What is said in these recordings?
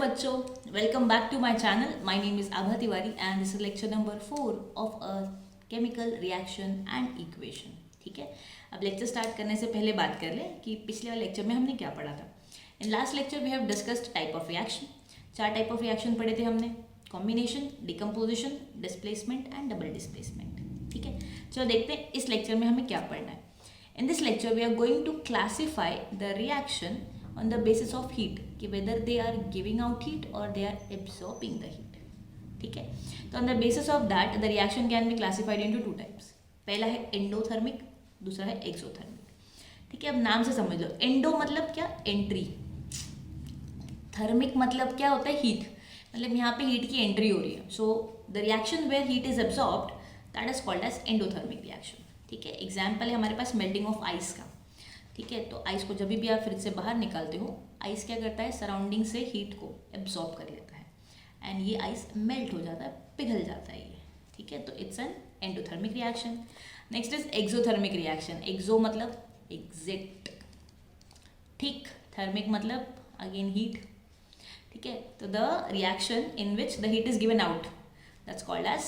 बच्चों, welcome back to my channel. My name is Abha Tiwari and this is lecture number 4 of a chemical reaction and equation. ठीक है, अब lecture start करने से पहले बात कर लें कि पिछले वाले लेक्चर में हमने क्या पढ़ा था. In last lecture we have discussed type of reaction. 4 type of reaction पढ़े थे हमने: combination, decomposition, displacement and double displacement. ठीक है, चलो देखते हैं इस लेक्चर में हमें क्या पढ़ना है. In this lecture, we are going to classify the reaction on the basis of heat, कि whether they are giving out heat or they are absorbing the heat. ठीक है, तो on the basis of that, the reaction can be classified into 2 types. पहला है endothermic, दूसरा है exothermic. ठीक है, अब नाम से समझ लो. एंडो मतलब क्या? एंट्री. थर्मिक मतलब क्या होता है? हीट. मतलब यहाँ पे हीट की एंट्री हो रही है. So the reaction where heat is absorbed, that is called as endothermic reaction. ठीक है, एग्जाम्पल है हमारे पास मेल्टिंग ऑफ आइस का. ठीक है, तो आइस को जब भी आप फ्रिज से बाहर निकालते हो, आइस क्या करता है? सराउंडिंग से हीट को एब्जॉर्ब कर लेता है एंड ये आइस मेल्ट हो जाता है, पिघल जाता है ये. ठीक है, तो it's an endothermic reaction. Next is exothermic reaction. Exo मतलब एग्जिट. ठीक, थर्मिक मतलब अगेन हीट. ठीक है, तो the reaction in which the heat is given out, that's called as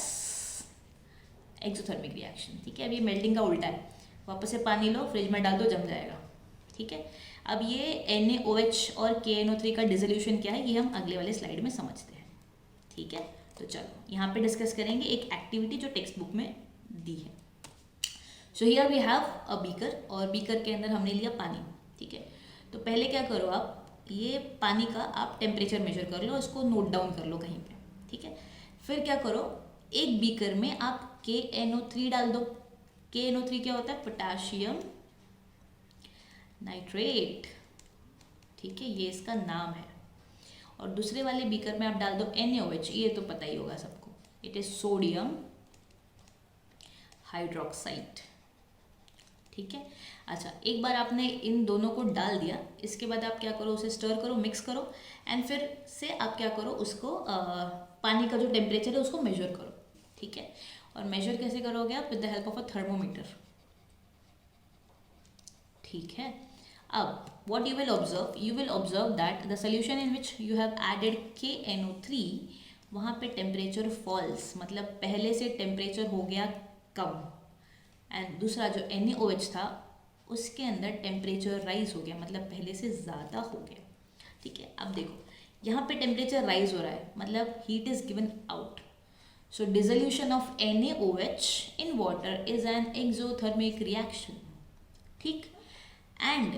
exothermic reaction. ठीक है, अब ये मेल्टिंग का उल्टा है. वापस से पानी लो, फ्रिज में डाल दो, जम जाएगा. ठीक है, अब ये NaOH और KNO3 का डिसोल्यूशन क्या है, ये हम अगले वाले स्लाइड में समझते हैं. ठीक है, तो चलो यहाँ पे डिस्कस करेंगे एक एक्टिविटी जो टेक्स्ट बुक में दी है. So here we have a beaker, और बीकर के अंदर हमने लिया पानी. ठीक है, तो पहले क्या करो, आप ये पानी का आप टेम्परेचर मेजर कर लो, इसको नोट डाउन कर लो कहीं पे. ठीक है, फिर क्या करो, एक बीकर में आप KNO3 डाल दो. KNO3 क्या होता है? Potassium nitrate. ठीक है, ये इसका नाम है. और दूसरे वाले बीकर में आप डाल दो NaOH. ये तो पता ही होगा सबको, इट इज सोडियम हाइड्रोक्साइड. ठीक है, अच्छा, एक बार आपने इन दोनों को डाल दिया, इसके बाद आप क्या करो, उसे स्टर करो, मिक्स करो एंड फिर से आप क्या करो, उसको पानी का जो टेम्परेचर है उसको मेजर करो. ठीक है, और मेजर कैसे करोगे आप? With the help of a thermometer. ठीक है, अब what you will observe that the solution in which you have added KNO3, वहाँ पे टेम्परेचर फॉल्स, मतलब पहले से टेम्परेचर हो गया कम, एंड दूसरा जो NaOH था उसके अंदर टेम्परेचर राइज हो गया, मतलब पहले से ज़्यादा हो गया. ठीक है, अब देखो यहाँ पे टेम्परेचर राइज हो रहा है, मतलब heat is given out. So dissolution of NaOH in water is an exothermic reaction. ठीक, and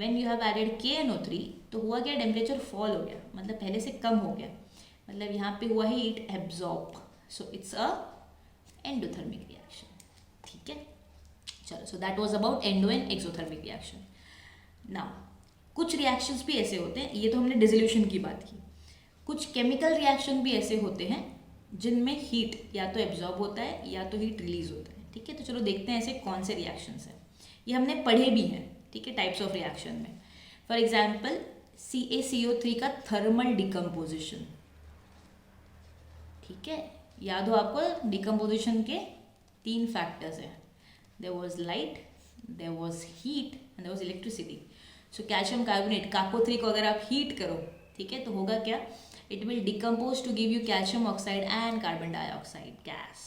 when you have added KNO3, तो हुआ क्या? टेम्परेचर फॉल हो गया, मतलब पहले से कम हो गया, मतलब यहाँ पे हुआ heat absorb. So it's a endothermic reaction. ठीक है, चलो, so that was about endo and exothermic reaction. Now कुछ रिएक्शंस भी ऐसे होते हैं, ये तो हमने डिसोल्यूशन की बात की. कुछ केमिकल रिएक्शन भी ऐसे होते हैं जिनमें हीट या तो एब्जॉर्ब होता है या तो हीट रिलीज होता है. ठीक है, तो चलो देखते हैं ऐसे कौन से रिएक्शंस हैं. ये हमने पढ़े भी हैं. ठीक है, टाइप्स ऑफ रिएक्शन में फॉर एग्जांपल CaCO3 का थर्मल डिकम्पोजिशन. ठीक है, याद हो आपको डिकम्पोजिशन के 3 फैक्टर्स हैं. There was light, there was heat and there was electricity. So calcium carbonate CaCO3 को अगर आप हीट करो, ठीक है, तो होगा क्या? It will decompose to give you calcium oxide and carbon dioxide gas.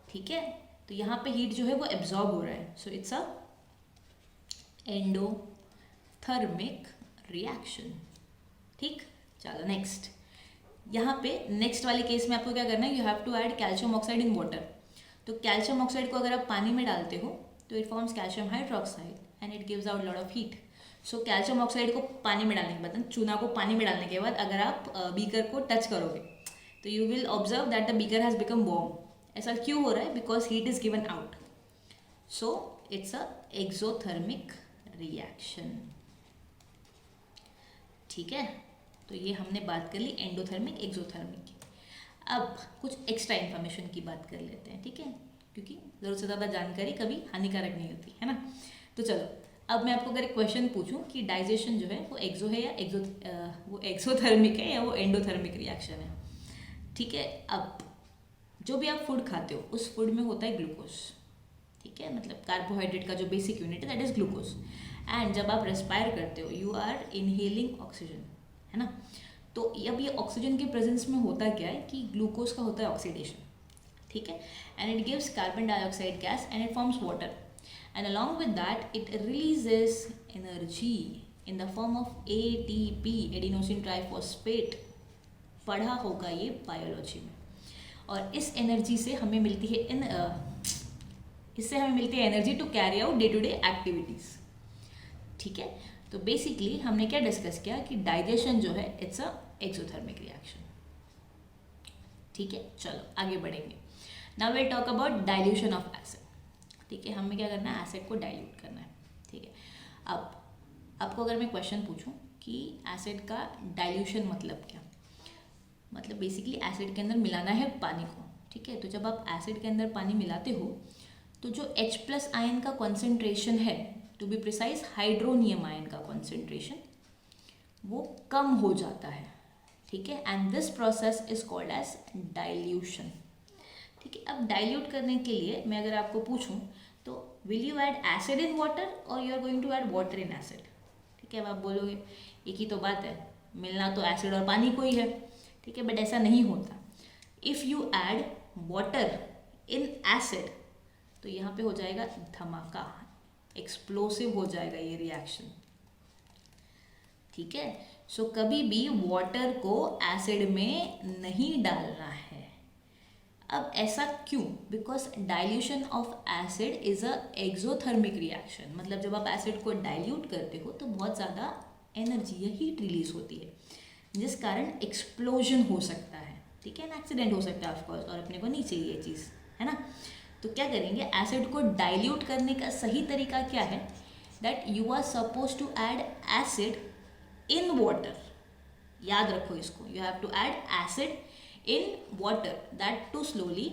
ठीक है, तो यहाँ पे हीट जो है वो एब्जॉर्ब हो रहा है. So it's a endothermic reaction. ठीक, चलो नेक्स्ट. यहाँ पे नेक्स्ट वाले केस में आपको क्या करना है? You have to add calcium oxide in water. तो कैल्शियम ऑक्साइड को अगर आप पानी में डालते हो तो it forms calcium hydroxide and it gives out lot of heat. So calcium oxide को पानी में डालने के बाद, चूना को पानी में डालने के बाद अगर आप बीकर को टच करोगे तो you will observe that the beaker has become warm. ऐसा क्यों हो रहा है? Because heat is given out. So it's a exothermic reaction. ठीक है, तो ये हमने बात कर ली एंडोथर्मिक एक्सोथर्मिक की. अब कुछ एक्स्ट्रा इन्फॉर्मेशन की बात कर लेते हैं. ठीक है, क्योंकि ज़रूरत से ज़्यादा जानकारी कभी हानिकारक नहीं होती है ना. तो चलो, अब मैं आपको अगर एक क्वेश्चन पूछूं कि डाइजेशन जो है वो एक्सो है या वो एक्सोथर्मिक है या वो एंडोथर्मिक रिएक्शन है. ठीक है, अब जो भी आप फूड खाते हो उस फूड में होता है ग्लूकोज. ठीक है, मतलब कार्बोहाइड्रेट का जो बेसिक यूनिट है दैट इज ग्लूकोज. एंड जब आप रेस्पायर करते हो यू आर इनहेलिंग ऑक्सीजन, है ना. तो अब ये ऑक्सीजन के प्रेजेंस में होता क्या है कि ग्लूकोज का होता है ऑक्सीडेशन, ठीक है, and it gives carbon dioxide gas and it forms water, and along with that it releases energy in the form of ATP, adenosine triphosphate. पढ़ा होगा ये बायोलॉजी में। और इस एनर्जी से हमें मिलती है इससे हमें मिलती है energy to carry out day to day activities, ठीक है। तो बेसिकली हमने क्या डिस्कस किया कि डाइजेशन जो है इट्स अ एक्सोथर्मिक रिएक्शन, ठीक है। चलो आगे बढ़ेंगे। Now will talk about dilution of acid, ठीक है। हमें क्या करना है, एसिड को डाइल्यूट करना है, ठीक है। अब आपको अगर मैं क्वेश्चन पूछूं कि एसिड का डाइल्यूशन मतलब क्या, मतलब बेसिकली एसिड के अंदर मिलाना है पानी को, ठीक है। तो जब आप एसिड के अंदर पानी मिलाते हो तो जो H+ आयन का कॉन्सेंट्रेशन है, to be precise hydronium ion का कॉन्सेंट्रेशन, वो कम हो जाता है, ठीक है। And this process is called as dilution, ठीक है। अब डाइल्यूट करने के लिए मैं अगर आपको पूछूं तो will you add acid in water और you are going to add water in acid, ठीक है। अब आप बोलोगे एक ही तो बात है, मिलना तो एसिड और पानी को ही है, ठीक है, बट ऐसा नहीं होता। If you add water in acid तो यहाँ पे हो जाएगा धमाका, एक्सप्लोसिव हो जाएगा ये रिएक्शन, ठीक है। सो कभी भी वाटर को एसिड में नहीं डालना है। अब ऐसा क्यों? Because dilution of acid is a exothermic reaction, मतलब जब आप एसिड को डाइल्यूट करते हो तो बहुत ज़्यादा एनर्जी या हीट रिलीज होती है, जिस कारण एक्सप्लोजन हो सकता है, ठीक है, एक्सीडेंट हो सकता है ऑफकोर्स, और अपने को नहीं चाहिए ये चीज़, है ना। तो क्या करेंगे, एसिड को डाइल्यूट करने का सही तरीका क्या है, that you are suppose to add acid in water. याद रखो इसको, you have to add acid in water, that too slowly,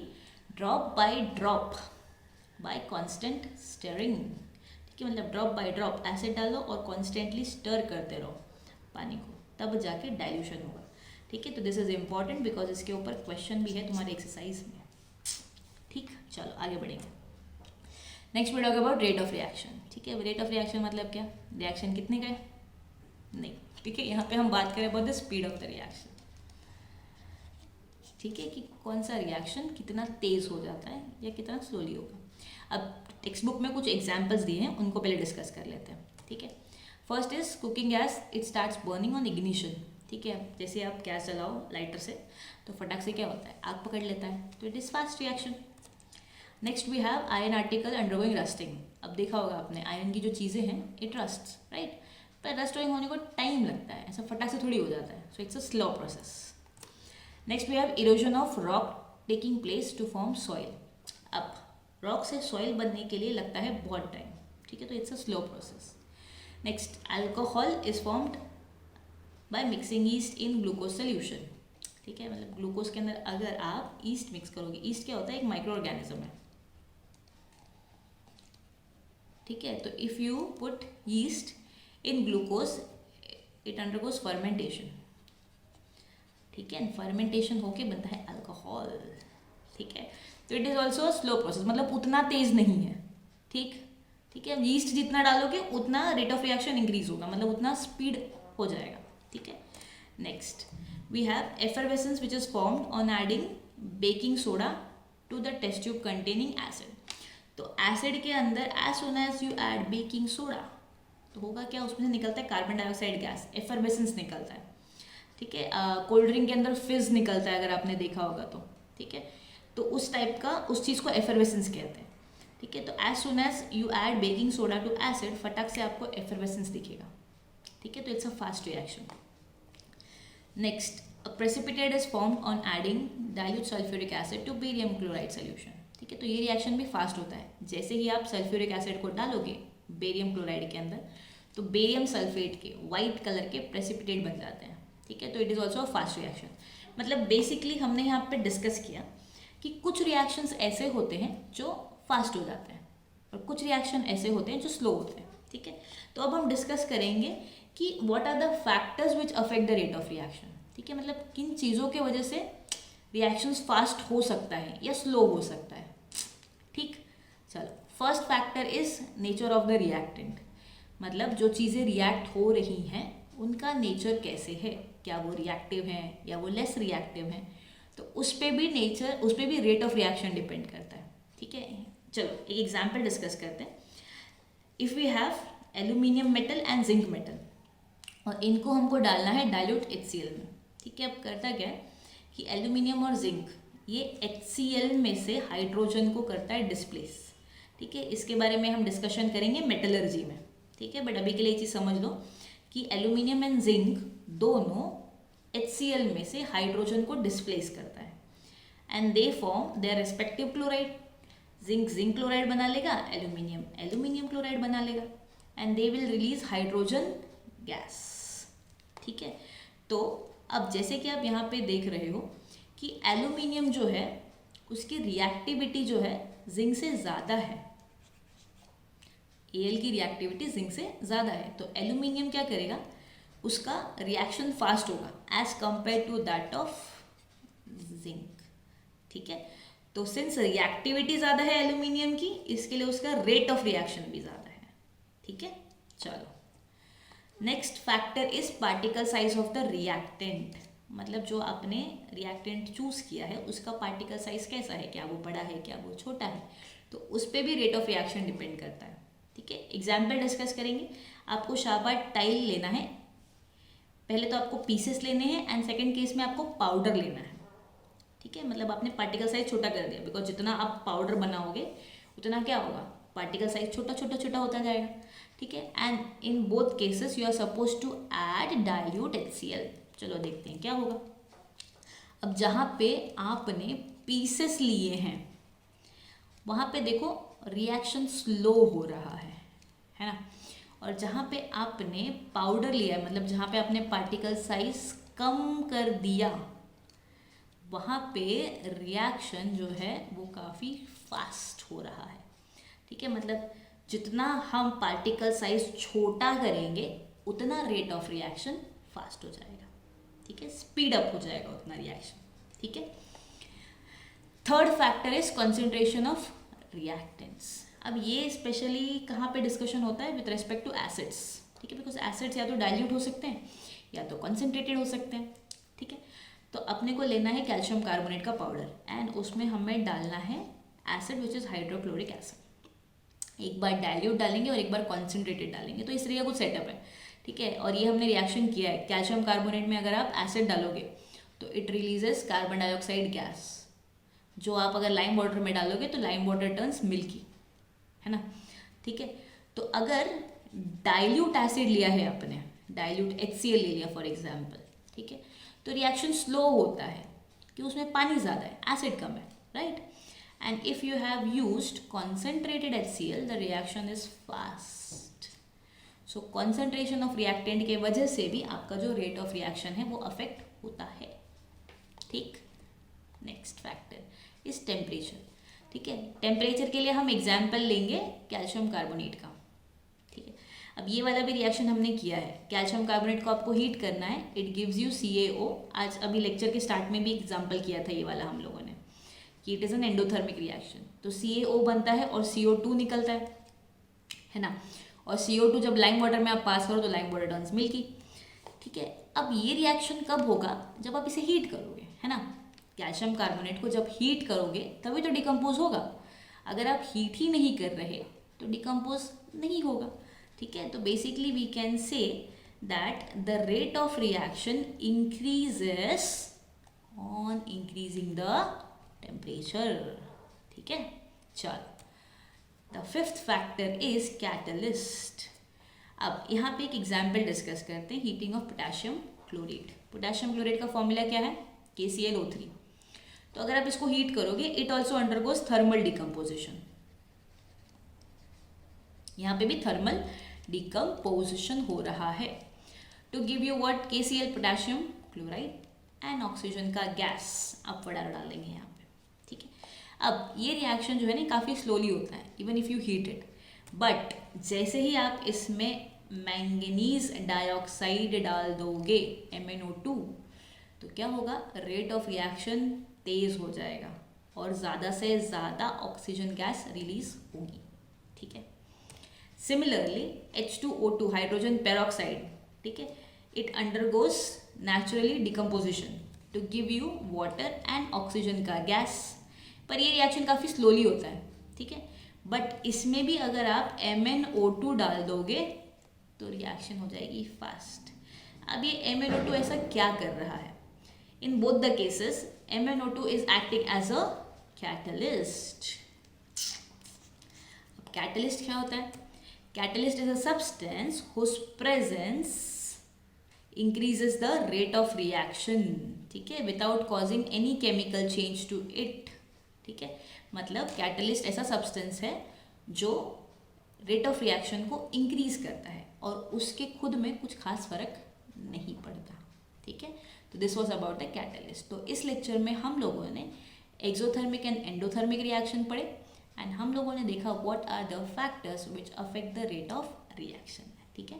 drop by drop, by constant stirring, ठीक है। मतलब ड्रॉप बाय ड्रॉप एसिड डालो और कॉन्स्टेंटली स्टर करते रहो पानी को, तब जाके डाइल्यूशन होगा, ठीक है। तो दिस इज इम्पॉर्टेंट बिकॉज इसके ऊपर क्वेश्चन भी है तुम्हारे एक्सरसाइज में, ठीक। चलो आगे बढ़ेंगे। Next we talk about rate of reaction, ठीक है। रेट ऑफ रिएक्शन मतलब क्या, रिएक्शन कितने का है, नहीं, ठीक है। यहाँ पे हम बात करें about the speed of the reaction, ठीक है, कि कौन सा रिएक्शन कितना तेज हो जाता है या कितना स्लोली होगा। अब टेक्स्ट बुक में कुछ एग्जाम्पल्स दिए हैं, उनको पहले डिस्कस कर लेते हैं, ठीक है। First is cooking gas, it starts burning on ignition, ठीक है। जैसे आप गैस जलाओ लाइटर से तो फटाक से क्या होता है, आग पकड़ लेता है, तो it is fast reaction. Next we have iron article undergoing rusting. अब देखा होगा आपने आयरन की जो चीज़ें हैं इट रस्ट्स, राइट, पर रस्टिंग होने को टाइम लगता है, ऐसा फटाक से थोड़ी हो जाता है, so it's a slow process. Next we have erosion of rock taking place to form soil. अब रॉक से सॉइल बनने के लिए लगता है बहुत टाइम, ठीक है, तो it's a slow process. Next alcohol is formed by mixing east in glucose solution, ठीक है। मतलब ग्लूकोज के अंदर अगर आप ईस्ट मिक्स करोगे, ईस्ट क्या होता है, एक माइक्रो ऑर्गेनिज्म है, ठीक है। तो if you put yeast in glucose it undergoes fermentation, ठीक है, फर्मेंटेशन होके बनता है अल्कोहल, ठीक है। तो it is also a slow process, मतलब उतना तेज नहीं है, ठीक है। यीस्ट जितना डालोगे उतना रेट ऑफ रिएक्शन इंक्रीज होगा, मतलब उतना स्पीड हो जाएगा, ठीक है। Next we have effervescence which is formed on adding baking soda to the test tube containing acid. तो एसिड के अंदर as soon as you add baking soda तो होगा क्या, उसमें से निकलता है कार्बन डाइऑक्साइड गैस, एफरवेसेंस निकलता है, ठीक है। कोल्ड ड्रिंक के अंदर फिज निकलता है अगर आपने देखा होगा तो, ठीक है। तो उस टाइप का, उस चीज़ को एफरवेसेंस कहते हैं, ठीक है। तो as soon as you add baking soda to acid, फटाक से आपको एफरवेसेंस दिखेगा, ठीक है। तो it's a fast reaction. Next a precipitate is formed on adding dilute sulphuric acid to barium chloride solution, ठीक है। तो ये रिएक्शन भी फास्ट होता है, जैसे ही आप सल्फ्यूरिक एसिड को डालोगे बेरियम क्लोराइड के अंदर तो बेरियम सल्फेट के वाइट कलर के प्रेसिपिटेट बन जाते हैं, ठीक है। तो it is also a fast reaction. मतलब बेसिकली हमने यहाँ पे डिस्कस किया कि कुछ रिएक्शंस ऐसे होते हैं जो फास्ट हो जाते हैं और कुछ रिएक्शन ऐसे होते हैं जो स्लो होते हैं, ठीक है। तो अब हम डिस्कस करेंगे कि what are the factors which affect the rate of reaction, ठीक है। मतलब किन चीज़ों के वजह से रिएक्शंस फास्ट हो सकता है या स्लो हो सकता है, ठीक। चलो first factor is nature of the reactant, मतलब जो चीज़ें रिएक्ट हो रही हैं उनका नेचर कैसे है, क्या वो रिएक्टिव हैं या वो लेस रिएक्टिव हैं, तो उस पर भी रेट ऑफ रिएक्शन डिपेंड करता है। ठीक है, चलो एक एग्जाम्पल डिस्कस करते हैं। If we have aluminium metal and zinc metal, और इनको हमको डालना है डाइल्यूट HCl में। ठीक है, अब करता क्या है कि एल्यूमिनियम और जिंक ये HCl में से हाइड्रोजन को करता है डिस्प्लेस। ठीक है, इसके बारे में हम डिस्कशन करेंगे मेटलर्जी में। ठीक है, बट अभी के लिए ये चीज़ समझ लो कि एल्यूमिनियम एंड जिंक दोनों HCl में से हाइड्रोजन को डिस्प्लेस करता है and they form their respective chloride. Zinc chloride बना लेगा, एल्यूमिनियम क्लोराइड बना लेगा, and they will release hydrogen gas. ठीक है, तो अब जैसे कि आप यहाँ पे देख रहे हो कि एल्यूमिनियम जो है उसकी रिएक्टिविटी जो है जिंक से ज़्यादा है, Al की रिएक्टिविटी जिंक से ज़्यादा है, तो एल्यूमिनियम क्या करेगा, उसका रिएक्शन फास्ट होगा as compare to that of zinc. ठीक है, तो सिंस रिएक्टिविटी ज़्यादा है एल्यूमिनियम की, इसके लिए उसका रेट ऑफ रिएक्शन भी ज़्यादा है। ठीक है, चलो next factor is particle size of the reactant. मतलब जो आपने रिएक्टेंट चूज किया है उसका पार्टिकल साइज कैसा है, क्या वो बड़ा है, क्या वो छोटा है, तो उस पर भी रेट ऑफ रिएक्शन डिपेंड करता है। ठीक है, एग्जाम्पल डिस्कस करेंगे। आपको शाबाट टाइल लेना है, पहले तो आपको पीसेस लेने हैं एंड सेकेंड केस में आपको पाउडर लेना है। ठीक है, मतलब आपने पार्टिकल साइज छोटा कर दिया, बिकॉज जितना आप पाउडर बनाओगे उतना क्या होगा, पार्टिकल साइज छोटा होता जाएगा। ठीक है, and in both cases you are suppose to add dilute HCl। चलो देखते हैं क्या होगा। अब जहाँ पे आपने पीसेस लिए हैं वहाँ पे देखो रिएक्शन स्लो हो रहा है ना, और जहाँ पे आपने पाउडर लिया है, मतलब जहाँ पे आपने पार्टिकल साइज कम कर दिया, वहाँ पे रिएक्शन जो है वो काफ़ी फास्ट हो रहा है। ठीक है, मतलब जितना हम पार्टिकल साइज छोटा करेंगे उतना रेट ऑफ रिएक्शन फास्ट हो जाएगा। ठीक है, स्पीड अप हो जाएगा उतना रिएक्शन। ठीक है, third factor is concentration of reactants. अब ये स्पेशली कहाँ पे डिस्कशन होता है, विद रेस्पेक्ट टू एसिड्स। ठीक है, बिकॉज एसिड्स या तो डाइल्यूट हो सकते हैं या तो कंसंट्रेटेड हो सकते हैं। ठीक है, तो अपने को लेना है कैल्शियम कार्बोनेट का पाउडर एंड उसमें हमें डालना है acid which is hydrochloric acid. एक बार डाइल्यूट डालेंगे और एक बार कॉन्सेंट्रेटेड डालेंगे, तो इस तरह का कुछ सेटअप है। ठीक है, और ये हमने रिएक्शन किया है। कैल्शियम कार्बोनेट में अगर आप एसिड डालोगे तो it releases carbon dioxide gas, जो आप अगर लाइम वाटर में डालोगे तो लाइम वाटर टर्न्स मिल्की, है ना। ठीक है, तो अगर डाइल्यूट एसिड लिया है आपने, डाइल्यूट HCl ले लिया फॉर एग्जाम्पल, ठीक है, तो रिएक्शन स्लो होता है कि उसमें पानी ज़्यादा है, एसिड कम है, right. And if you have used concentrated HCl the reaction is fast. So concentration of reactant के वजह से भी आपका जो रेट ऑफ रिएक्शन है वो अफेक्ट होता है। ठीक, नेक्स्ट फैक्टर इज टेम्परेचर। ठीक है, टेम्परेचर के लिए हम एग्जाम्पल लेंगे कैल्शियम कार्बोनेट का। ठीक है, अब ये वाला भी रिएक्शन हमने किया है, कैल्शियम कार्बोनेट को आपको हीट करना है, इट गिव्स यू CaO। आज अभी लेक्चर के स्टार्ट में भी एग्जाम्पल किया था ये वाला हम लोगों ने कि it is an endothermic reaction. तो CaO बनता है और CO2 निकलता है ना, और CO2 जब लाइम वाटर में आप पास करो तो लाइम वाटर टर्न्स मिल्की। ठीक है, अब ये रिएक्शन कब होगा, जब आप इसे हीट करोगे, है ना। कैल्शियम कार्बोनेट को जब हीट करोगे तभी तो डिकम्पोज होगा, अगर आप हीट ही नहीं कर रहे तो डिकम्पोज नहीं होगा। ठीक है, तो basically we can say that the rate of reaction increases on increasing the temperature. ठीक है, चलो the fifth factor is catalyst. अब यहाँ पे एक एग्जाम्पल डिस्कस करते हैं, heating of potassium chlorate. Potassium chlorate का फॉर्मूला क्या है, KClO3। तो अगर आप इसको हीट करोगे it also undergoes thermal decomposition, यहाँ पे भी थर्मल डिकम्पोजिशन हो रहा है to give you what, KCl potassium chloride and oxygen का गैस आप वडार डालेंगे यहाँ पे। ठीक है, अब ये रिएक्शन जो है ना काफ़ी स्लोली होता है even if you heat it, but जैसे ही आप इसमें मैंगनीज डाइऑक्साइड डाल दोगे MnO2 तो क्या होगा, रेट ऑफ रिएक्शन तेज हो जाएगा और ज़्यादा से ज़्यादा ऑक्सीजन गैस रिलीज होगी। ठीक है, सिमिलरली H2O2 हाइड्रोजन पेरोक्साइड, ठीक है, it undergoes naturally decomposition to give you water and oxygen का गैस। पर ये रिएक्शन काफ़ी स्लोली होता है, ठीक है। बट इसमें भी अगर आप MnO2 डाल दोगे तो रिएक्शन हो जाएगी फास्ट। अब ये MnO2 ऐसा क्या कर रहा है? In both the cases MnO2 is acting as a catalyst. अब कैटलिस्ट क्या होता है? Catalyst is a substance whose presence increases the rate of reaction, ठीक है, without causing any chemical change to it, ठीक है। मतलब कैटलिस्ट ऐसा सब्सटेंस है जो रेट ऑफ रिएक्शन को इंक्रीज करता है और उसके खुद में कुछ खास फर्क नहीं पड़ता, ठीक है। तो this was about the catalyst. तो इस लेक्चर में हम लोगों ने एक्सोथर्मिक एंड एंडोथर्मिक रिएक्शन पढ़े एंड हम लोगों ने देखा what are the factors which affect the rate of reaction, ठीक है।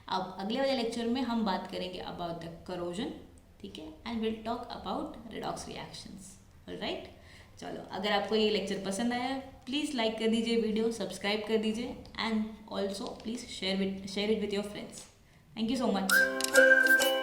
अब अगले वाले लेक्चर में हम बात करेंगे अबाउट द करोजन, ठीक है, and will talk about redox reactions, alright. चलो, अगर आपको ये लेक्चर पसंद आया प्लीज़ लाइक कर दीजिए, वीडियो सब्सक्राइब कर दीजिए and also please share it with your friends. Thank you so much.